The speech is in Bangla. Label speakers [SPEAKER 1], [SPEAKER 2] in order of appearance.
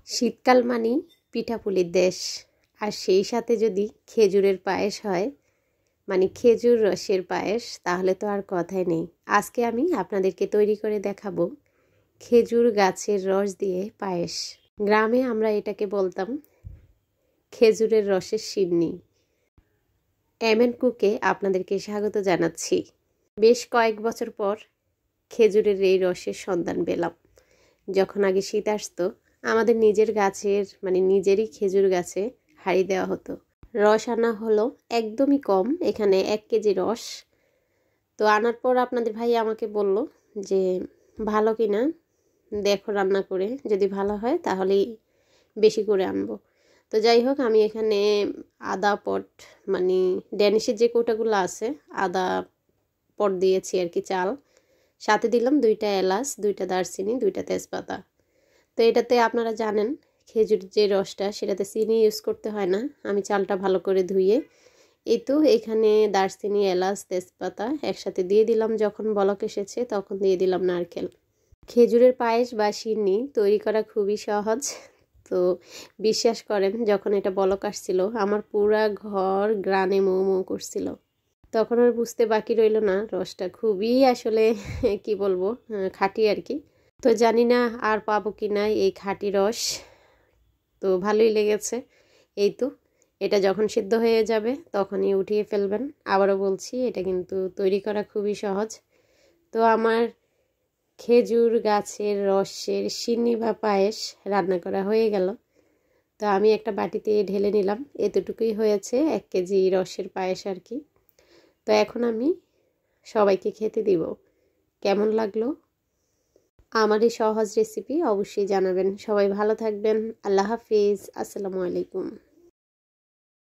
[SPEAKER 1] শীতকাল মানেই পিঠাপুলির দেশ। আর সেই সাথে যদি খেজুরের পায়েস হয়, মানে খেজুর রসের পায়েস, তাহলে তো আর কথাই নেই। আজকে আমি আপনাদেরকে তৈরি করে দেখাবো খেজুর গাছের রস দিয়ে পায়েস। গ্রামে আমরা এটাকে বলতাম খেজুরের রসের সিন্নি। এমএন কুকে আপনাদেরকে স্বাগত জানাচ্ছি। বেশ কয়েক বছর পর খেজুরের এই রসের সন্ধান পেলাম। যখন আগে শীত আসতো, আমাদের নিজের গাছের মানে নিজেরই খেজুর গাছে হাঁড়ি দেওয়া হতো। রস আনা হলো একদমই কম, এখানে 1 কেজি রস। তো আনার পর আপনাদের ভাই আমাকে বলল যে ভালো কিনা দেখো রান্না করে, যদি ভালো হয় তাহলেই বেশি করে আনবো। তো যাই হোক, আমি এখানে আদা পট মানে ড্যানিশের যে কৌটাগুলো আছে, আদা পট দিয়েছি আর কি, চাল সাথে দিলাম 2টা এলাচ, 2টা দারচিনি, 2টা তেজপাতা। তো এটাতে আপনারা জানেন খেজুর যে রসটা, সেটাতে চিনি ইউজ করতে হয় না। আমি চালটা ভালো করে ধুয়ে এই তো এখানে দারচিনি, এলাচ, তেজপাতা একসাথে দিয়ে দিলাম। যখন বলক এসেছে তখন দিয়ে দিলাম নারকেল। খেজুরের পায়েস বা সিন্নি তৈরি করা খুবই সহজ। তো বিশ্বাস করেন, যখন এটা বলক আসছিল আমার পুরা ঘর গ্রানে মৌ মৌ করছিল। তখন আর বুঝতে বাকি রইল না, রসটা খুবই আসলে কি বলবো, খাঁটি আর কি। তো জানি না আর পাবো কি না এই খাঁটি রস। তো ভালোই লেগেছে। এই তো এটা যখন সিদ্ধ হয়ে যাবে তখনই উঠিয়ে ফেলবেন। আবারও বলছি, এটা কিন্তু তৈরি করা খুবই সহজ। তো আমার খেজুর গাছের রসের সিন্নি বা পায়েস রান্না করা হয়ে গেল। তো আমি একটা বাটিতে ঢেলে নিলাম। এতটুকুই হয়েছে 1 কেজি রসের পায়েস আর কি। তো এখন আমি সবাইকে খেতে দিব। কেমন লাগলো আমার এই সহজ রেসিপি অবশ্যই জানাবেন। সবাই ভালো থাকবেন। আল্লাহ হাফিজ। আসসালামু আলাইকুম।